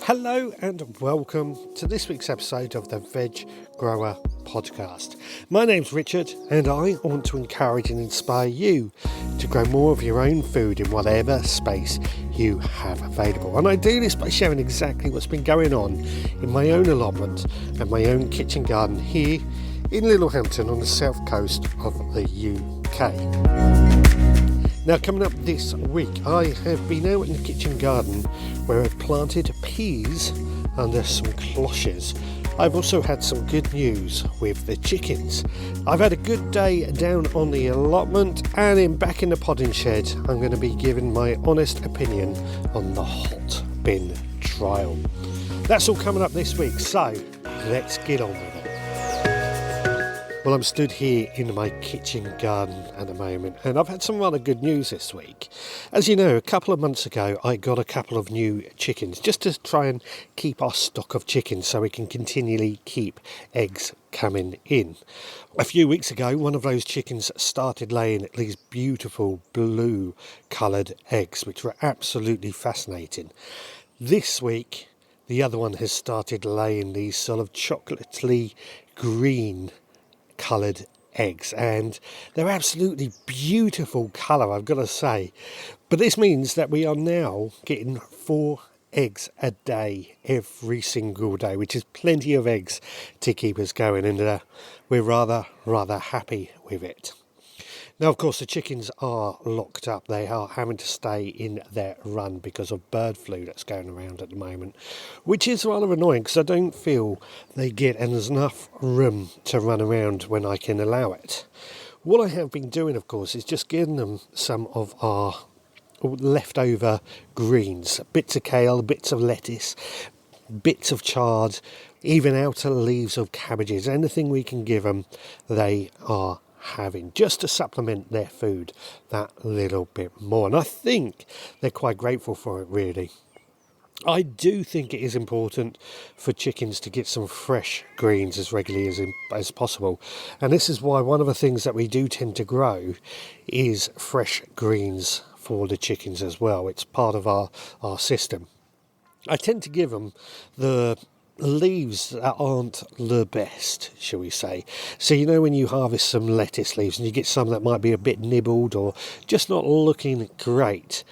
Hello and welcome to this week's episode of the Veg Grower Podcast. My name's Richard and I want to encourage and inspire you to grow more of your own food in whatever space you have available. And I do this by sharing exactly what's been going on in my own allotment and my own kitchen garden here in Littlehampton on the south coast of the UK. Now, coming up this week, I have been out in the kitchen garden where I've planted peas under some cloches. I've also had some good news with the chickens. I've had a good day down on the allotment, and then back in the podding shed, I'm going to be giving my honest opinion on the HotBin trial. That's all coming up this week, so let's get on with it. Well, I'm stood here in my kitchen garden at the moment, and I've had some rather good news this week. As you know, a couple of months ago, I got a couple of new chickens just to try and keep our stock of chickens so we can continually keep eggs coming in. A few weeks ago, one of those chickens started laying these beautiful blue coloured eggs, which were absolutely fascinating. This week, the other one has started laying these sort of chocolatey green coloured eggs, and they're absolutely beautiful colour, I've got to say. But this means that we are now getting 4 eggs a day every single day, which is plenty of eggs to keep us going, and we're rather happy with it. Now, of course, the chickens are locked up. They are having to stay in their run because of bird flu that's going around at the moment, which is rather annoying because I don't feel they get enough room to run around when I can allow it. What I have been doing, of course, is just giving them some of our leftover greens, bits of kale, bits of lettuce, bits of chard, even outer leaves of cabbages. Anything we can give them, they are having, just to supplement their food that little bit more. And I think they're quite grateful for it, really. I do think it is important for chickens to get some fresh greens as regularly as possible. And this is why one of the things that we do tend to grow is fresh greens for the chickens as well. It's part of our system. I tend to give them the leaves that aren't the best, shall we say. So you know when you harvest some lettuce leaves and you get some that might be a bit nibbled or just not looking great,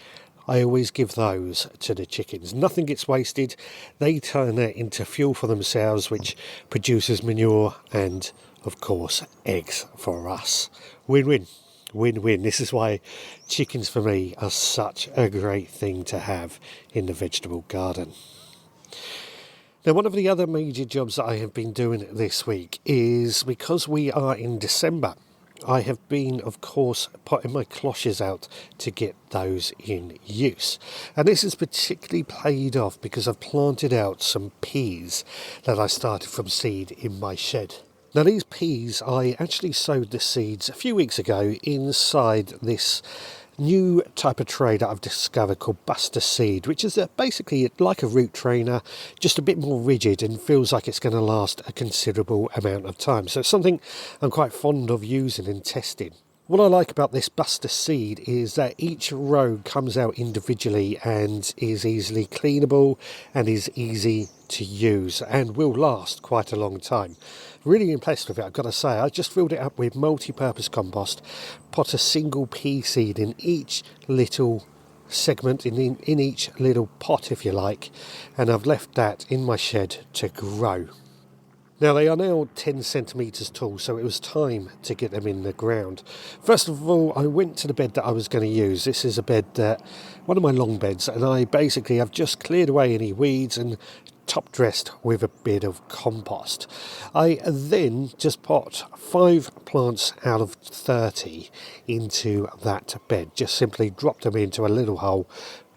I always give those to the chickens. Nothing gets wasted. They turn that into fuel for themselves, which produces manure and, of course, eggs for us. Win-win. Win-win. This is why chickens for me are such a great thing to have in the vegetable garden. Now, one of the other major jobs that I have been doing this week is, because we are in December, I have been, of course, putting my cloches out to get those in use. And this is particularly paid off because I've planted out some peas that I started from seed in my shed. Now, these peas, I actually sowed the seeds a few weeks ago inside this new type of tray that I've discovered called Buster Seed, which is basically like a root trainer, just a bit more rigid and feels like it's going to last a considerable amount of time. So it's something I'm quite fond of using and testing. What I like about this Buster Seed is that each row comes out individually and is easily cleanable and is easy to use and will last quite a long time. Really impressed with it, I've got to say. I just filled it up with multi-purpose compost, put a single pea seed in each little segment, in each little pot, if you like, and I've left that in my shed to grow. Now, they are now 10 centimetres tall, so it was time to get them in the ground. First of all, I went to the bed that I was going to use. This is a bed, one of my long beds, and I've just cleared away any weeds and top dressed with a bit of compost. I then just put 5 plants out of 30 into that bed. Just simply dropped them into a little hole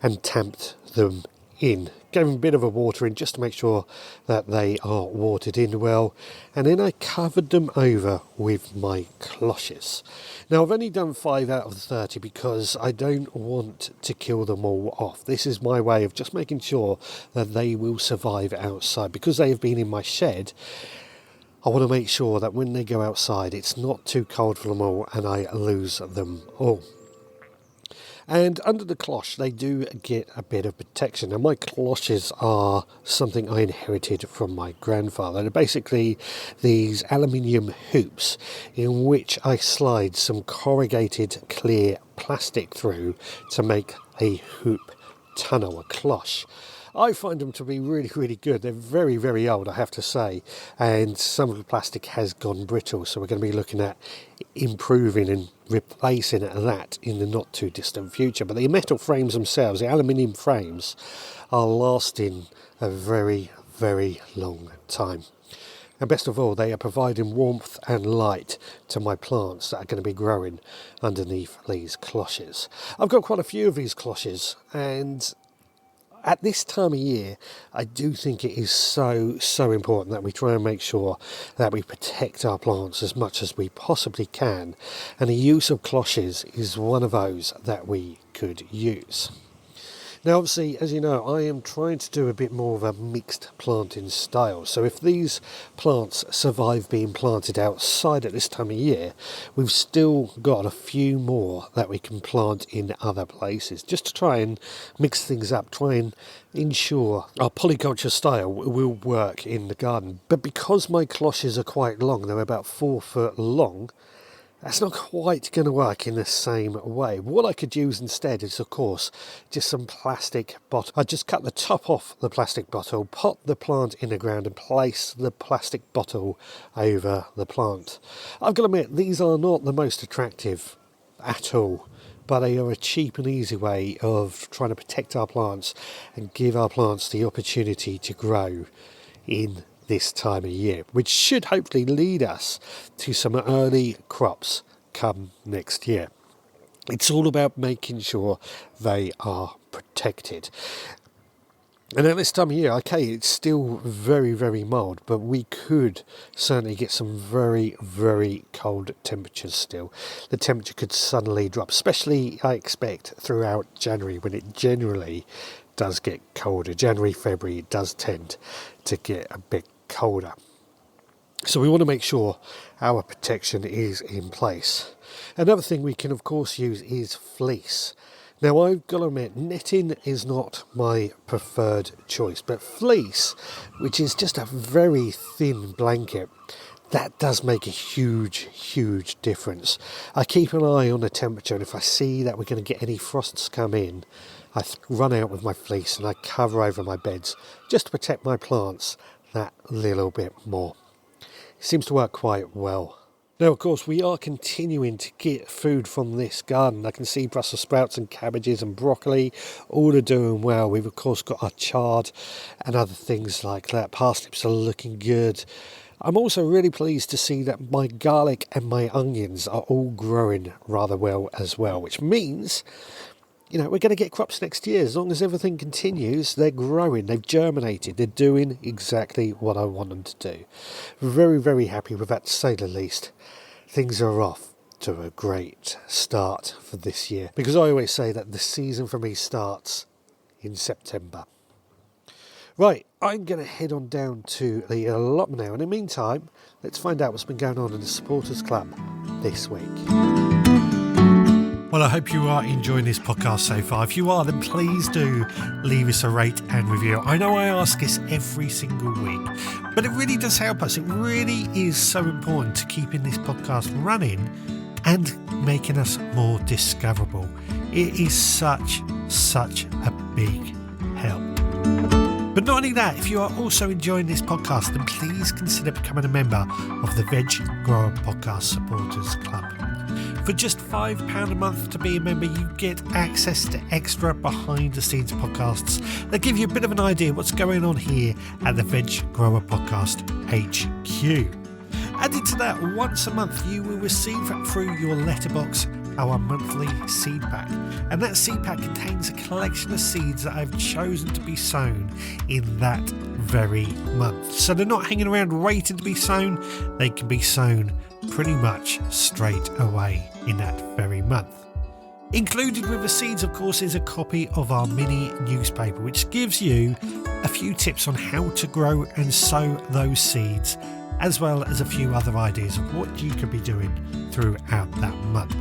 and tamped them in. Gave them a bit of a watering just to make sure that they are watered in well, and then I covered them over with my cloches. Now, I've only done 5 out of 30 because I don't want to kill them all off. This is my way of just making sure that they will survive outside. Because they have been in my shed, I want to make sure that when they go outside it's not too cold for them all and I lose them all. And under the cloche, they do get a bit of protection. Now, my cloches are something I inherited from my grandfather. They're basically these aluminium hoops in which I slide some corrugated clear plastic through to make a hoop tunnel, a cloche. I find them to be really, really good. They're very, very old, I have to say, and some of the plastic has gone brittle, so we're going to be looking at improving and replacing that in the not too distant future. But the metal frames themselves, the aluminium frames, are lasting a very, very long time. And best of all, they are providing warmth and light to my plants that are going to be growing underneath these cloches. I've got quite a few of these cloches, and at this time of year, I do think it is so important that we try and make sure that we protect our plants as much as we possibly can. And the use of cloches is one of those that we could use. Now, obviously, as you know, I am trying to do a bit more of a mixed planting style. So if these plants survive being planted outside at this time of year, we've still got a few more that we can plant in other places, just to try and mix things up, try and ensure our polyculture style will work in the garden. But because my cloches are quite long, they're about 4 foot long, that's not quite going to work in the same way. What I could use instead is, of course, just some plastic bottle. I just cut the top off the plastic bottle, pop the plant in the ground and place the plastic bottle over the plant. I've got to admit, these are not the most attractive at all, but they are a cheap and easy way of trying to protect our plants and give our plants the opportunity to grow in this time of year, which should hopefully lead us to some early crops come next year. It's all about making sure they are protected. And at this time of year, okay, it's still very, very mild, but we could certainly get some very, very cold temperatures still. The temperature could suddenly drop, especially, I expect, throughout January, when it generally does get colder. January, February, it does tend to get a bit colder. So we want to make sure our protection is in place. Another thing we can of course use is fleece. Now, I've got to admit, netting is not my preferred choice, but fleece, which is just a very thin blanket, that does make a huge difference. I keep an eye on the temperature, and if I see that we're going to get any frosts come in, I run out with my fleece and I cover over my beds just to protect my plants that little bit more. It seems to work quite well. Now, of course, we are continuing to get food from this garden. I can see Brussels sprouts and cabbages and broccoli, all are doing well. We've, of course, got our chard and other things like that. Parsnips are looking good. I'm also really pleased to see that my garlic and my onions are all growing rather well as well, which means, you know, we're going to get crops next year. As long as everything continues, they're growing, they've germinated, they're doing exactly what I want them to do. Very, very happy with that, to say the least. Things are off to a great start for this year, because I always say that the season for me starts in September. Right, I'm going to head on down to the allotment now. In the meantime, let's find out what's been going on in the Supporters Club this week. Well, I hope you are enjoying this podcast so far. If you are, then please do leave us a rate and review. I know I ask this every single week, but it really does help us. It really is so important to keeping this podcast running and making us more discoverable. It is such a big help. But not only that, if you are also enjoying this podcast, then please consider becoming a member of the Veg Grower Podcast Supporters Club. For just £5 a month to be a member, you get access to extra behind-the-scenes podcasts that give you a bit of an idea what's going on here at the Veg Grower Podcast HQ. Added to that, once a month you will receive through your letterbox our monthly seed pack. And that seed pack contains a collection of seeds that I've chosen to be sown in that very month. So they're not hanging around waiting to be sown, they can be sown pretty much straight away in that very month. Included with the seeds, of course, is a copy of our mini newspaper, which gives you a few tips on how to grow and sow those seeds, as well as a few other ideas of what you could be doing throughout that month.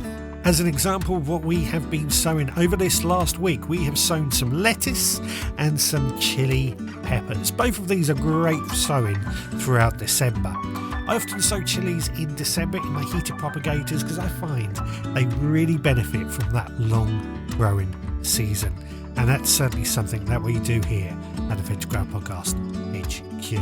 As an example of what we have been sowing over this last week, we have sown some lettuce and some chili peppers. Both of these are great for sowing throughout December. I often sow chilies in December in my heated propagators because I find they really benefit from that long growing season. And that's certainly something that we do here at the Veg Grower Podcast HQ.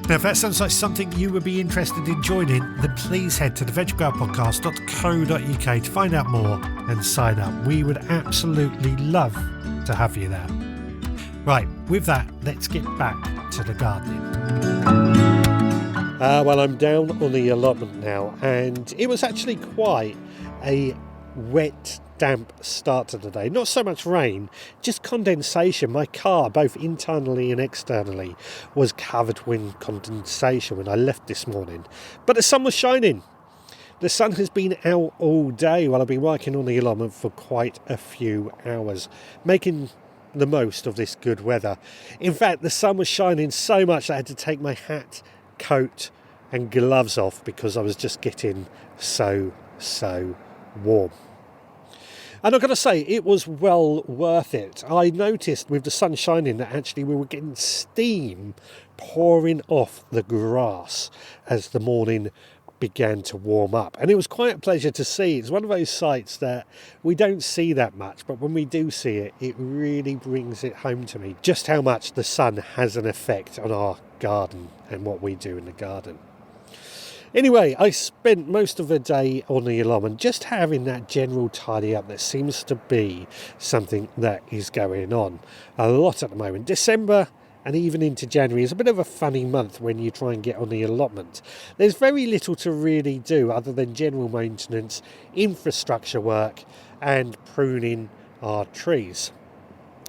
Now, if that sounds like something you would be interested in joining, then please head to theveggrowerpodcast.co.uk to find out more and sign up. We would absolutely love to have you there. Right, with that, let's get back to the gardening. Well, I'm down on the allotment now, and it was actually quite a wet, damp start to the day. Not so much rain, just condensation. My car, both internally and externally, was covered with condensation when I left this morning. But the sun was shining. The sun has been out all day while I've been working on the allotment for quite a few hours, making the most of this good weather. In fact, the sun was shining so much I had to take my hat, coat and gloves off because I was just getting so warm. And I've got to say, it was well worth it. I noticed with the sun shining that actually we were getting steam pouring off the grass as the morning began to warm up. And it was quite a pleasure to see. It's one of those sights that we don't see that much, but when we do see it, it really brings it home to me just how much the sun has an effect on our garden and what we do in the garden. Anyway, I spent most of the day on the allotment just having that general tidy up. There seems to be something that is going on a lot at the moment. December and even into January is a bit of a funny month when you try and get on the allotment. There's very little to really do other than general maintenance, infrastructure work and pruning our trees.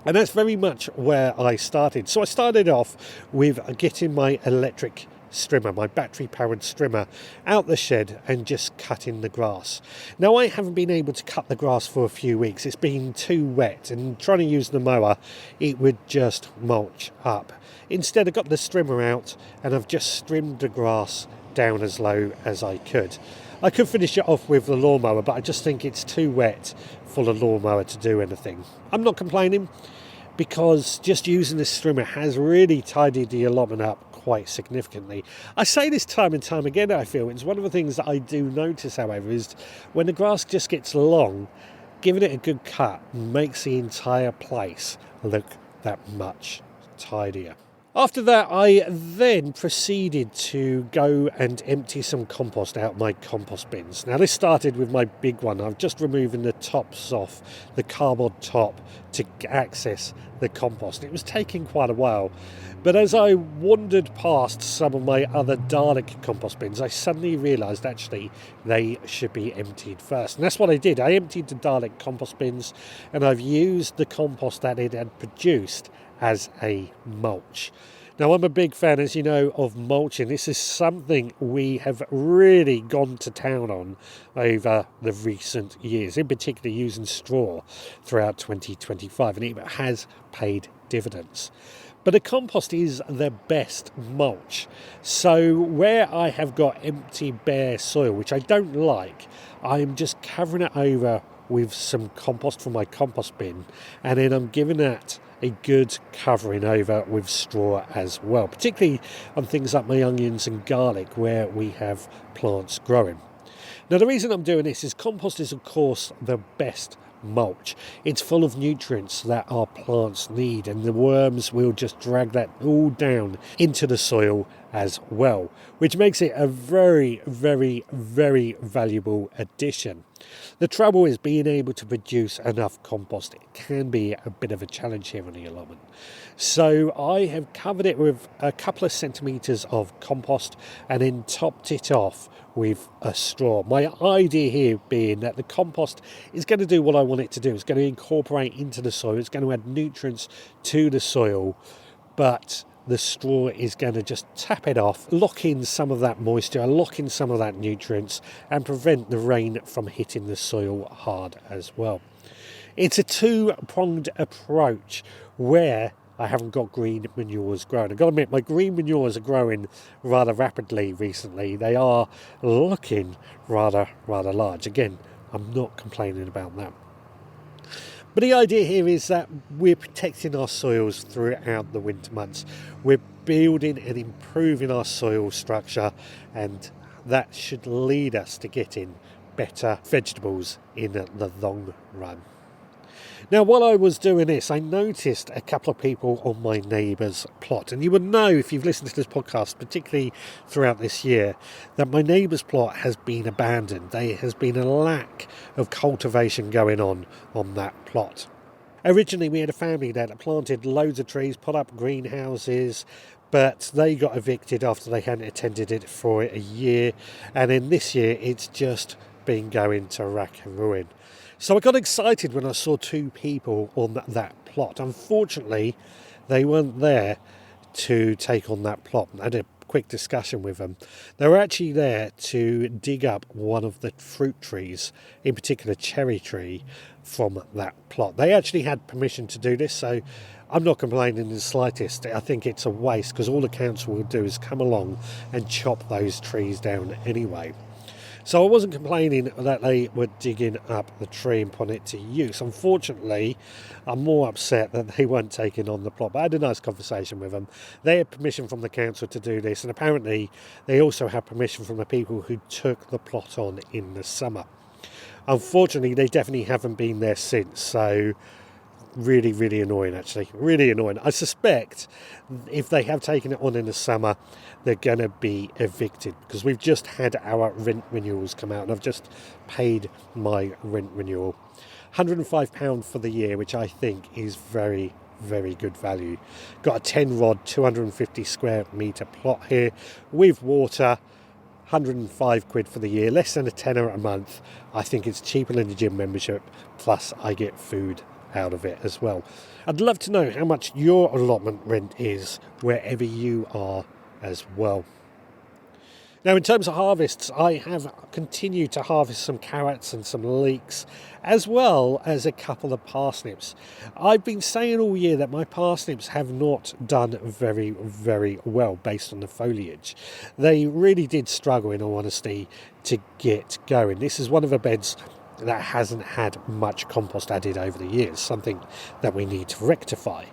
And that's very much where I started. So I started off with getting my electric strimmer, my battery powered strimmer, out the shed and just cutting the grass. Now, I haven't been able to cut the grass for a few weeks. It's been too wet, and trying to use the mower, it would just mulch up. Instead, I got the strimmer out and I've just trimmed the grass down as low as I could. I could finish it off with the lawnmower, but I just think it's too wet for the lawnmower to do anything. I'm not complaining because just using this strimmer has really tidied the allotment up quite significantly. I say this time and time again, I feel. It's one of the things that I do notice, however, is when the grass just gets long, giving it a good cut makes the entire place look that much tidier. After that, I then proceeded to go and empty some compost out my compost bins. Now, this started with my big one. I'm just removing the tops off, the cardboard top, to access the compost. It was taking quite a while. But as I wandered past some of my other Dalek compost bins, I suddenly realised actually they should be emptied first. And that's what I did. I emptied the Dalek compost bins and I've used the compost that it had produced as a mulch. Now, I'm a big fan, as you know, of mulching. This is something we have really gone to town on over the recent years, in particular using straw throughout 2025, and it has paid dividends. But the compost is the best mulch. So where I have got empty, bare soil, which I don't like, I'm just covering it over with some compost from my compost bin, and then I'm giving that a good covering over with straw as well, particularly on things like my onions and garlic where we have plants growing. Now, the reason I'm doing this is compost is, of course, the best mulch. It's full of nutrients that our plants need, and the worms will just drag that all down into the soil as well, which makes it a very, very, very valuable addition. The trouble is being able to produce enough compost. It can be a bit of a challenge here on the allotment. So I have covered it with a couple of centimetres of compost and then topped it off with a straw. My idea here being that the compost is going to do what I want it to do. It's going to incorporate into the soil. It's going to add nutrients to the soil, but the straw is going to just tap it off, lock in some of that moisture, lock in some of that nutrients, and prevent the rain from hitting the soil hard as well. It's a two-pronged approach where I haven't got green manures growing. I've got to admit, my green manures are growing rather rapidly recently. They are looking rather large. Again, I'm not complaining about that. But the idea here is that we're protecting our soils throughout the winter months. We're building and improving our soil structure, and that should lead us to getting better vegetables in the long run. Now, while I was doing this, I noticed a couple of people on my neighbour's plot. And you would know, if you've listened to this podcast, particularly throughout this year, that my neighbour's plot has been abandoned. There has been a lack of cultivation going on that plot. Originally, we had a family that planted loads of trees, put up greenhouses, but they got evicted after they hadn't attended it for a year. And then this year, it's just been going to rack and ruin. So I got excited when I saw two people on that plot. Unfortunately, they weren't there to take on that plot. I had a quick discussion with them. They were actually there to dig up one of the fruit trees, in particular cherry tree, from that plot. They actually had permission to do this, so I'm not complaining in the slightest. I think it's a waste because all the council will do is come along and chop those trees down anyway. So I wasn't complaining that they were digging up the tree and putting it to use. Unfortunately, I'm more upset that they weren't taking on the plot. But I had a nice conversation with them. They had permission from the council to do this, and apparently they also had permission from the people who took the plot on in the summer. Unfortunately, they definitely haven't been there since, so really, really annoying, actually. Really annoying. I suspect if they have taken it on in the summer, they're going to be evicted because we've just had our rent renewals come out and I've just paid my rent renewal. £105 for the year, which I think is very, very good value. Got a 10 rod, 250 square metre plot here with water. 105 quid for the year, less than a tenner a month. I think it's cheaper than the gym membership, plus I get food out of it as well. I'd love to know how much your allotment rent is wherever you are as well. Now, in terms of harvests, I have continued to harvest some carrots and some leeks, as well as a couple of parsnips. I've been saying all year that my parsnips have not done very, very well based on the foliage. They really did struggle, in all honesty, to get going. This is one of the beds that hasn't had much compost added over the years, something that we need to rectify.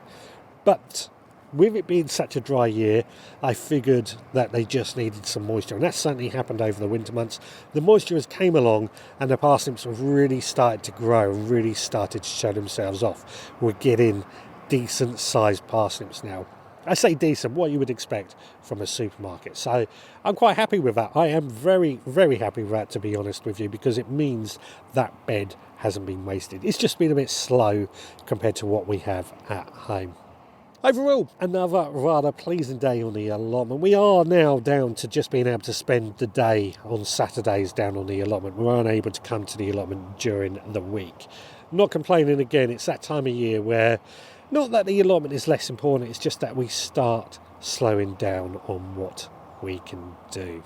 But with it being such a dry year, I figured that they just needed some moisture, and that certainly happened over the winter months. The moisture has came along and the parsnips have really started to grow and really started to show themselves off. We're getting decent sized parsnips now. I say decent, what you would expect from a supermarket. So I'm quite happy with that. I am very, very happy with that, to be honest with you, because it means that bed hasn't been wasted. It's just been a bit slow compared to what we have at home. Overall, another rather pleasing day on the allotment. We are now down to just being able to spend the day on Saturdays down on the allotment. We aren't able to come to the allotment during the week. I'm not complaining again, it's that time of year where, not that the allotment is less important, it's just that we start slowing down on what we can do.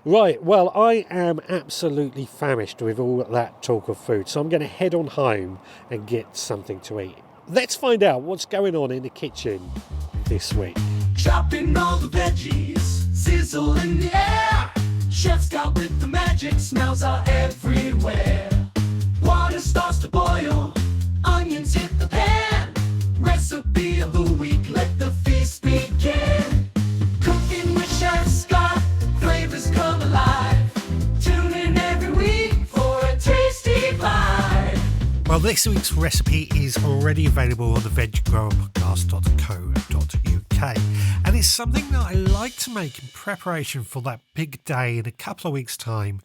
Right, well, I am absolutely famished with all that talk of food, so I'm going to head on home and get something to eat. Let's find out what's going on in the kitchen this week. Chopping all the veggies, sizzle in the air. Chef's got with the magic, smells are everywhere. Water starts to boil, onions hit the pan. Recipe of the week, let the feast begin. Cooking with Chef Scott, flavors come alive. Tune in every week for a tasty bite. Well, this week's recipe is already available on the veggrowerpodcast.co.uk, and it's something that I like to make in preparation for that big day in a couple of weeks' time,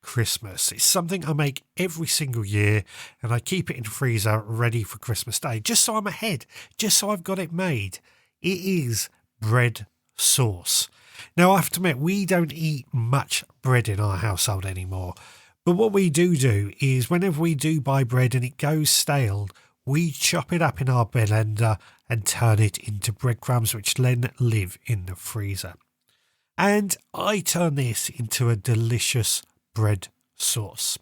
Christmas. It's something I make every single year, and I keep it in the freezer ready for Christmas Day, just so I'm ahead, just so I've got it made. It is bread sauce. Now, I have to admit, we don't eat much bread in our household anymore. But what we do is whenever we do buy bread and it goes stale, we chop it up in our blender and turn it into breadcrumbs, which then live in the freezer. And I turn this into a delicious bread sauce.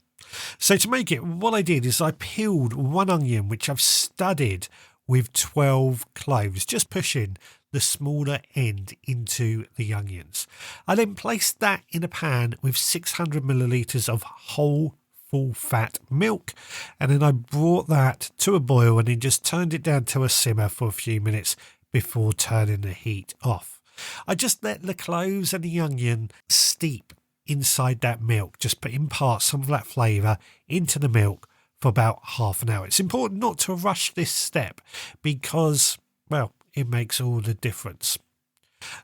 So to make it, what I did is I peeled one onion, which I've studded with 12 cloves, just pushing the smaller end into the onions. I then placed that in a pan with 600 millilitres of whole full fat milk, and then I brought that to a boil and then just turned it down to a simmer for a few minutes before turning the heat off. I just let the cloves and the onion steep inside that milk, just impart some of that flavour into the milk for about half an hour. It's important not to rush this step because, well, it makes all the difference.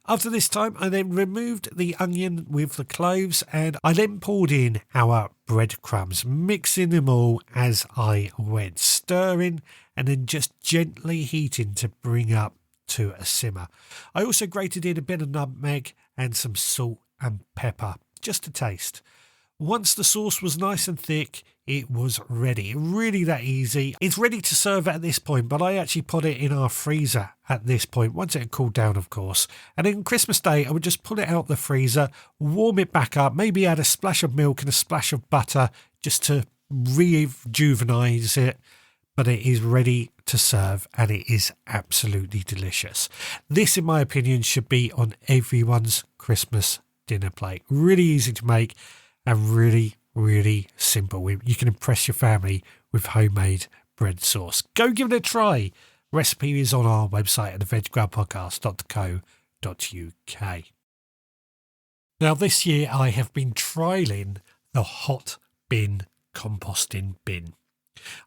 After this time, I then removed the onion with the cloves and I then poured in our breadcrumbs, mixing them all as I went, stirring and then just gently heating to bring up to a simmer. I also grated in a bit of nutmeg and some salt and pepper, just to taste. Once the sauce was nice and thick, it was ready. Really that easy. It's ready to serve at this point, but I actually put it in our freezer at this point, once it had cooled down, of course. And then Christmas Day, I would just pull it out the freezer, warm it back up, maybe add a splash of milk and a splash of butter just to rejuvenise it. But it is ready to serve and it is absolutely delicious. This, in my opinion, should be on everyone's Christmas dinner plate. Really easy to make and really, really simple. You can impress your family with homemade bread sauce. Go give it a try. Recipe is on our website at theveggrowpodcast.co.uk. Now, this year I have been trialling the HotBin composting bin.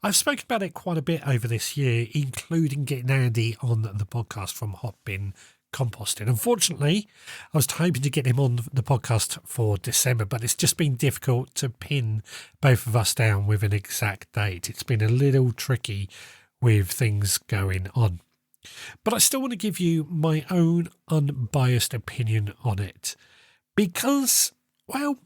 I've spoken about it quite a bit over this year, including getting Andy on the podcast from HotBin composting. Unfortunately, I was hoping to get him on the podcast for December, but it's just been difficult to pin both of us down with an exact date. It's been a little tricky with things going on. But I still want to give you my own unbiased opinion on it because, well,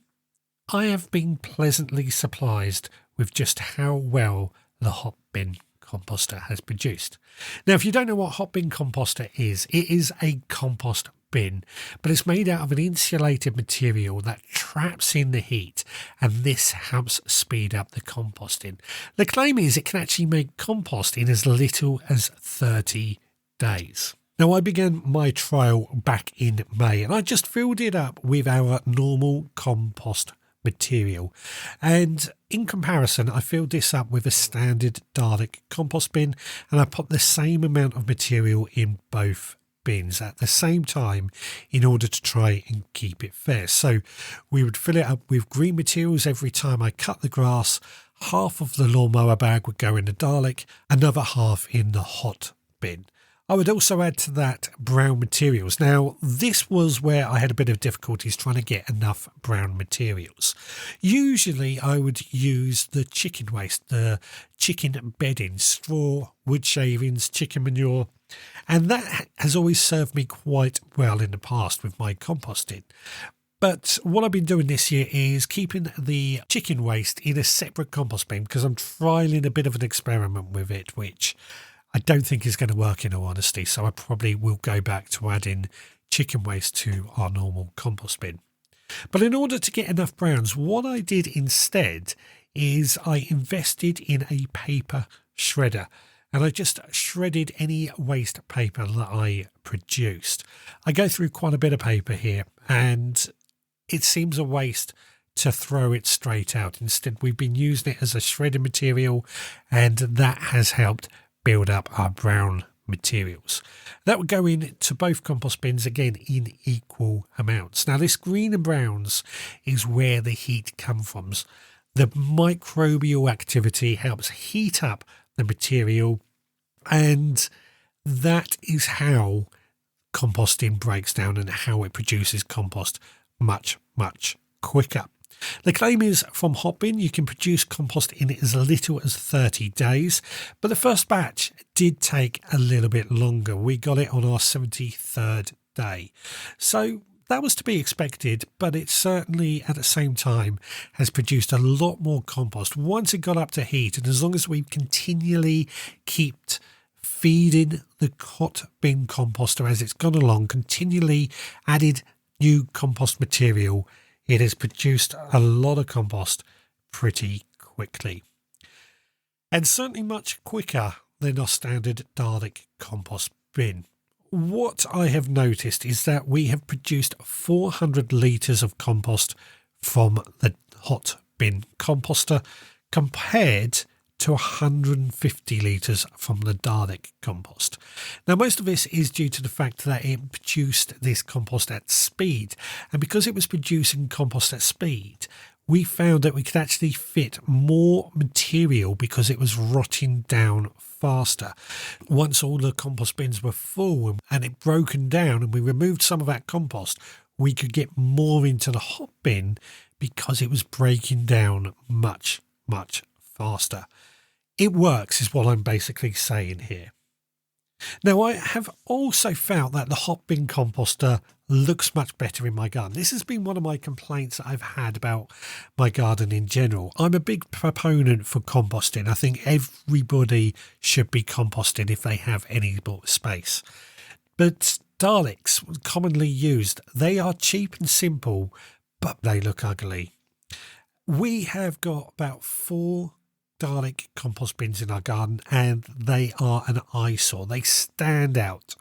I have been pleasantly surprised with just how well the HotBin composter has produced. Now, if you don't know what HotBin composter is, it is a compost bin, but it's made out of an insulated material that traps in the heat, and this helps speed up the composting. The claim is it can actually make compost in as little as 30 days. Now, I began my trial back in May, and I just filled it up with our normal compost material, and in comparison I filled this up with a standard Dalek compost bin, and I put the same amount of material in both bins at the same time in order to try and keep it fair. So we would fill it up with green materials every time I cut the grass. Half of the lawnmower bag would go in the Dalek, another half in the hot bin. I would also add to that brown materials. Now, this was where I had a bit of difficulties trying to get enough brown materials. Usually, I would use the chicken waste, the chicken bedding, straw, wood shavings, chicken manure, and that has always served me quite well in the past with my composting. But what I've been doing this year is keeping the chicken waste in a separate compost bin because I'm trialling a bit of an experiment with it, which I don't think is going to work in all honesty, so I probably will go back to adding chicken waste to our normal compost bin. But in order to get enough browns, what I did instead is I invested in a paper shredder, and I just shredded any waste paper that I produced. I go through quite a bit of paper here, and it seems a waste to throw it straight out. Instead, we've been using it as a shredded material, and that has helped build up our brown materials. That would go into both compost bins, again, in equal amounts. Now, this green and browns is where the heat comes from. The microbial activity helps heat up the material, and that is how composting breaks down and how it produces compost much, much quicker. The claim is from HotBin you can produce compost in as little as 30 days, but the first batch did take a little bit longer. We got it on our 73rd day. So that was to be expected, but it certainly at the same time has produced a lot more compost once it got up to heat, and as long as we continually kept feeding the HotBin composter as it's gone along, continually added new compost material, it has produced a lot of compost pretty quickly. And certainly much quicker than our standard Dalek compost bin. What I have noticed is that we have produced 400 litres of compost from the HotBin HotBin composter compared to 150 litres from the Dalek compost. Now, most of this is due to the fact that it produced this compost at speed, and because it was producing compost at speed, we found that we could actually fit more material because it was rotting down faster. Once all the compost bins were full and it broken down and we removed some of that compost, we could get more into the hot bin because it was breaking down much, much faster. It works is what I'm basically saying here. Now, I have also found that the HotBin composter looks much better in my garden. This has been one of my complaints that I've had about my garden in general. I'm a big proponent for composting. I think everybody should be composting if they have any space. But Daleks, commonly used, they are cheap and simple, but they look ugly. We have got about 4 Dalek compost bins in our garden, and they are an eyesore. They stand out.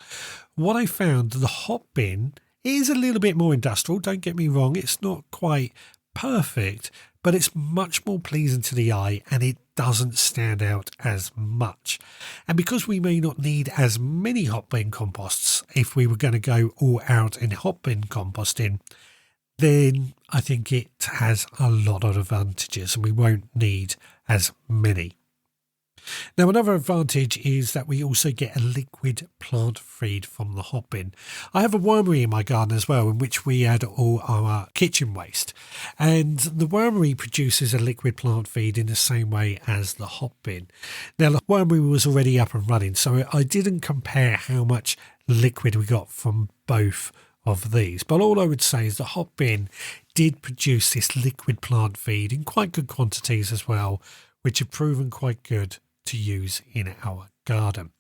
What I found, the hot bin is a little bit more industrial, don't get me wrong, it's not quite perfect, but it's much more pleasing to the eye and it doesn't stand out as much. And because we may not need as many hot bin composts if we were going to go all out in hot bin composting, then I think it has a lot of advantages and we won't need as many. Now, another advantage is that we also get a liquid plant feed from the hot bin. I have a wormery in my garden as well, in which we add all our kitchen waste, and the wormery produces a liquid plant feed in the same way as the hot bin. Now, the wormery was already up and running, so I didn't compare how much liquid we got from both of these, but all I would say is the hot bin did produce this liquid plant feed in quite good quantities as well, which have proven quite good to use in our garden.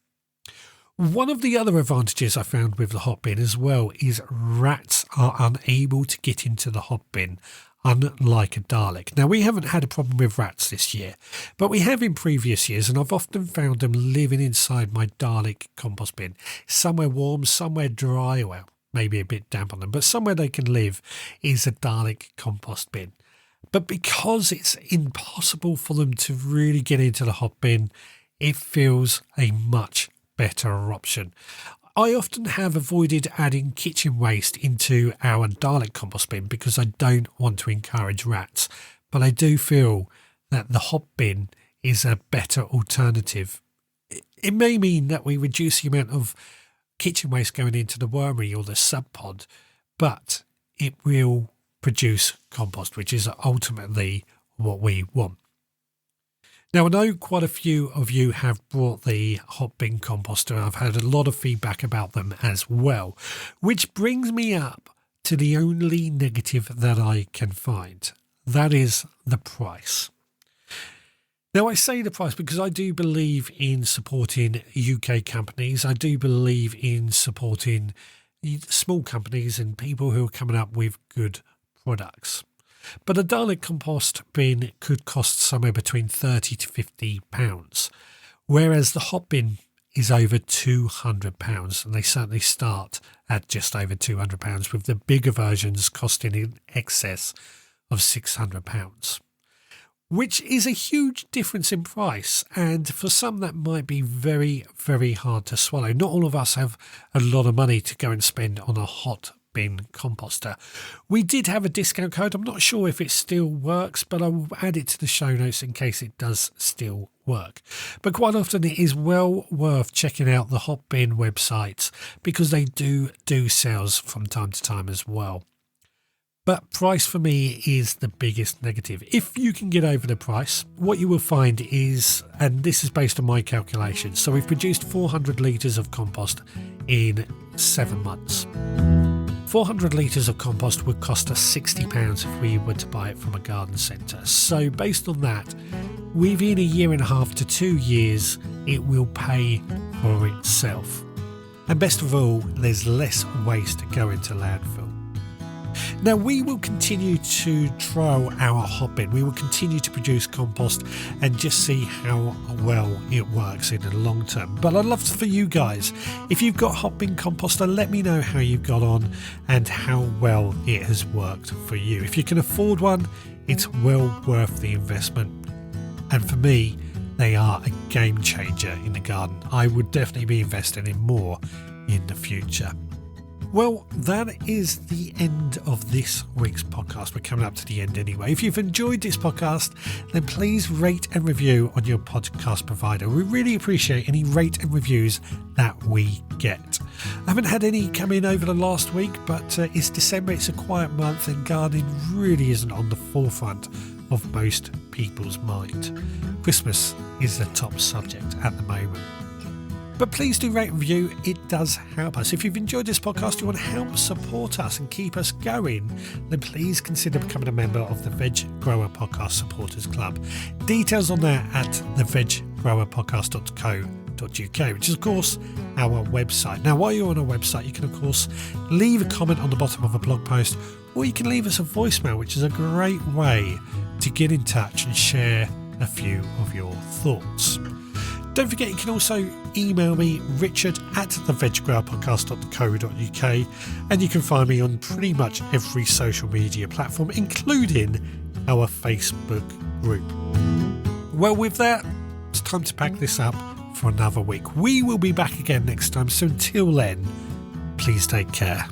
One of the other advantages I found with the hot bin as well is rats are unable to get into the hot bin, unlike a Dalek. Now, we haven't had a problem with rats this year, but we have in previous years, and I've often found them living inside my Dalek compost bin, somewhere warm, somewhere dry, well, maybe a bit damp on them, but somewhere they can live is a Dalek compost bin. But because it's impossible for them to really get into the hot bin, it feels a much better option. I often have avoided adding kitchen waste into our Dalek compost bin because I don't want to encourage rats, but I do feel that the hot bin is a better alternative. It may mean that we reduce the amount of kitchen waste going into the wormery or the sub pod, but it will produce compost, which is ultimately what we want. Now, I know quite a few of you have brought the HotBin composter. I've had a lot of feedback about them as well, which brings me up to the only negative that I can find. That is the price. Now, I say the price because I do believe in supporting UK companies. I do believe in supporting small companies and people who are coming up with good products. But a Dalek compost bin could cost somewhere between £30 to £50, whereas the hot bin is over £200, and they certainly start at just over £200, with the bigger versions costing in excess of £600, which is a huge difference in price, and for some that might be very, very hard to swallow. Not all of us have a lot of money to go and spend on a hot bin composter. We did have a discount code. I'm not sure if it still works, but I will add it to the show notes in case it does still work. But quite often it is well worth checking out the hot bin websites because they do sales from time to time as well. But price for me is the biggest negative. If you can get over the price, what you will find is, and this is based on my calculations, so we've produced 400 litres of compost in 7 months. 400 litres of compost would cost us £60 if we were to buy it from a garden centre. So based on that, within a year and a half to 2 years, it will pay for itself. And best of all, there's less waste going to landfill. Now, we will continue to trial our HotBin. We will continue to produce compost and just see how well it works in the long term. But I'd love for you guys, if you've got HotBin composter, let me know how you've got on and how well it has worked for you. If you can afford one, it's well worth the investment. And for me, they are a game changer in the garden. I would definitely be investing in more in the future. Well, that is the end of this week's podcast. We're coming up to the end anyway. If you've enjoyed this podcast, then please rate and review on your podcast provider. We really appreciate any rate and reviews that we get. I haven't had any come in over the last week, but it's December, it's a quiet month, and gardening really isn't on the forefront of most people's mind. Christmas is the top subject at the moment. But please do rate and review, it does help us. If you've enjoyed this podcast, you want to help support us and keep us going, then please consider becoming a member of the Veg Grower Podcast Supporters Club. Details on that at theveggrowerpodcast.co.uk, which is of course our website. Now, while you're on our website, you can of course leave a comment on the bottom of a blog post, or you can leave us a voicemail, which is a great way to get in touch and share a few of your thoughts. Don't forget, you can also email me, richard@theveggrowerpodcast.co.uk, and you can find me on pretty much every social media platform, including our Facebook group. Well, with that, it's time to pack this up for another week. We will be back again next time, so until then, please take care.